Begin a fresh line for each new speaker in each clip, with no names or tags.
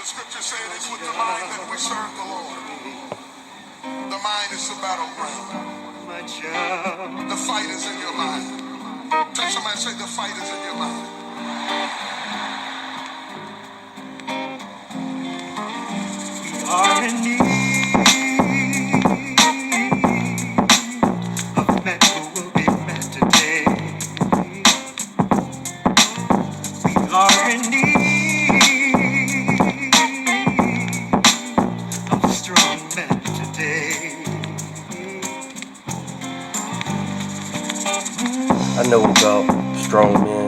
The scripture said it's with the mind that we serve the Lord. The mind is the battleground. The fight is in your mind. Tell somebody, say the fight is in your mind. We are in need of men who will be met today. We are in need of strong men today.
I know about strong men,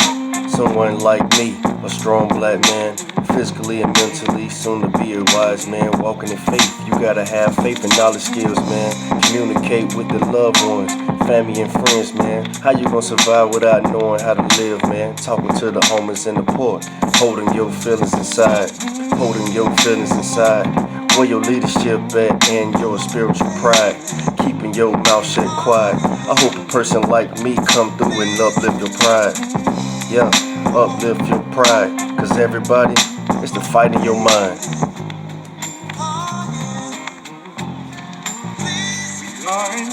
someone like me, a strong black man, physically and mentally, soon to be a wise man, walking in faith. You gotta have faith and knowledge skills, man. Communicate with the loved ones, family and friends, man. How you gonna survive without knowing how to live, man? Talking to the homeless and the poor, holding your feelings inside, holding your feelings inside. Where your leadership at and your spiritual pride, keeping your mouth shut quiet. I hope a person like me come through and uplift your pride. Yeah, uplift your pride, cause everybody, it's the fight in your mind.
We are in